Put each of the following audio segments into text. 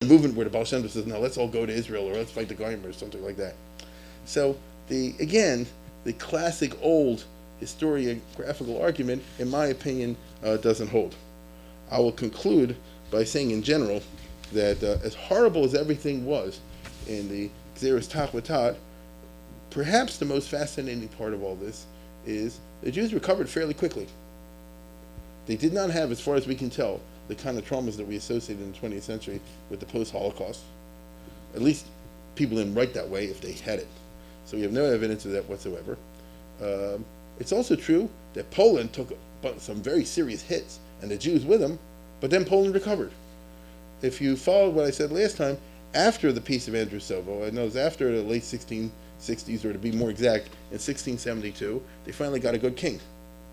movement where the Baal Shem Tov says, no, let's all go to Israel, or let's fight the Goyim, or something like that. So, the classic old historiographical argument, in my opinion, doesn't hold. I will conclude by saying in general that as horrible as everything was in the Xeris Tachvatat, perhaps the most fascinating part of all this is the Jews recovered fairly quickly. They did not have, as far as we can tell, the kind of traumas that we associated in the 20th century with the post-Holocaust. At least people didn't write that way if they had it. So we have no evidence of that whatsoever. It's also true that Poland took some very serious hits, and the Jews with them, but then Poland recovered. If you followed what I said last time, after the Peace of Andrusovo, I know it was after the late 1660s, or to be more exact, in 1672, they finally got a good king,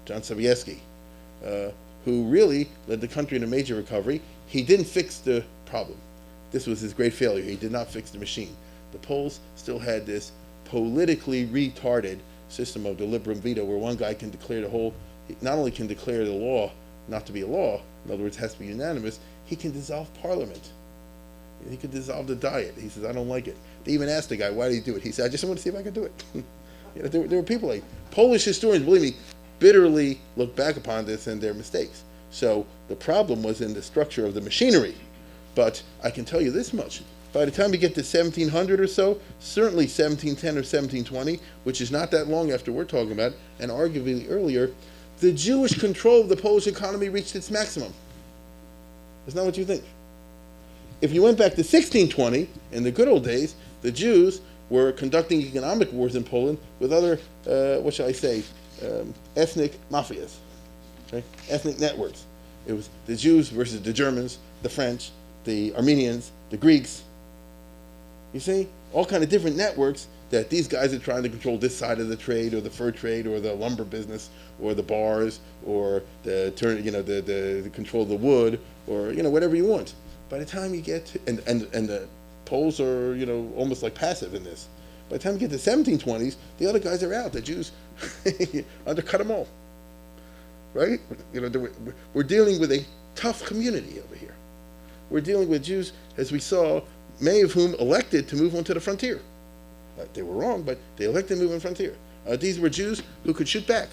John Sobieski, who really led the country in a major recovery. He didn't fix the problem. This was his great failure. He did not fix the machine. The Poles still had this politically retarded system of the liberum veto, where one guy can declare not only can declare the law not to be a law, in other words, it has to be unanimous, he can dissolve parliament. He could dissolve the Diet. He says, I don't like it. They even asked the guy, why did he do it? He said, I just want to see if I could do it. There were people like, Polish historians, believe me, bitterly look back upon this and their mistakes. So the problem was in the structure of the machinery. But I can tell you this much. By the time you get to 1700 or so, certainly 1710 or 1720, which is not that long after we're talking about, and arguably earlier, the Jewish control of the Polish economy reached its maximum. That's not what you think. If you went back to 1620, in the good old days, the Jews were conducting economic wars in Poland with other, ethnic mafias, right? Ethnic networks. It was the Jews versus the Germans, the French, the Armenians, the Greeks. You see, all kind of different networks that these guys are trying to control this side of the trade, or the fur trade, or the lumber business, or the bars, or the control of the wood, or whatever you want. By the time you get to, and the Poles are almost like passive in this. By the time you get to the 1720s, the other guys are out. The Jews undercut them all, right? We're dealing with a tough community over here. We're dealing with Jews, as we saw, many of whom elected to move onto the frontier. They were wrong, but they elected to move on the frontier. These were Jews who could shoot back.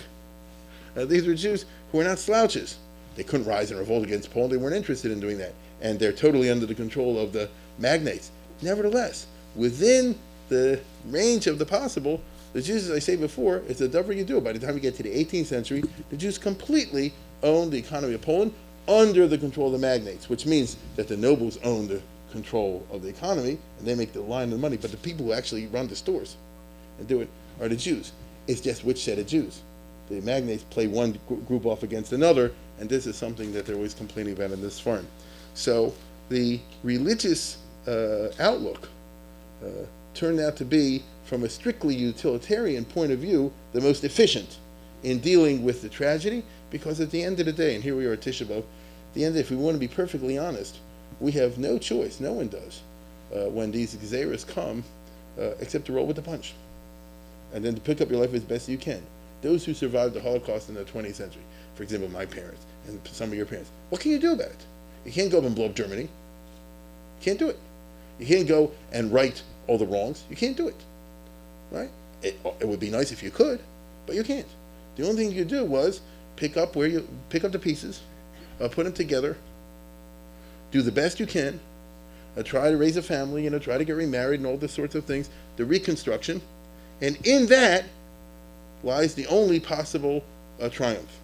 These were Jews who were not slouches. They couldn't rise and revolt against Poland. They weren't interested in doing that. And they're totally under the control of the magnates. Nevertheless, within the range of the possible, the Jews, as I say before, it's a double you do. By the time you get to the 18th century, the Jews completely own the economy of Poland under the control of the magnates, which means that the nobles own the control of the economy, and they make the line of the money, but the people who actually run the stores and do it are the Jews. It's just which set of Jews. The magnates play one group off against another, and this is something that they're always complaining about in this farm. So the religious outlook turned out to be, from a strictly utilitarian point of view, the most efficient in dealing with the tragedy, because at the end of the day, and here we are at Tisha B'Av, the end, if we want to be perfectly honest, we have no choice, no one does, when these Xeris come, except to roll with the punch. And then to pick up your life as best you can. Those who survived the Holocaust in the 20th century, for example, my parents, and some of your parents, what can you do about it? You can't go up and blow up Germany. You can't do it. You can't go and right all the wrongs. You can't do it, right? It would be nice if you could, but you can't. The only thing you could do was pick up the pieces, put them together, do the best you can, try to raise a family, try to get remarried and all these sorts of things, the reconstruction, and in that lies the only possible triumph.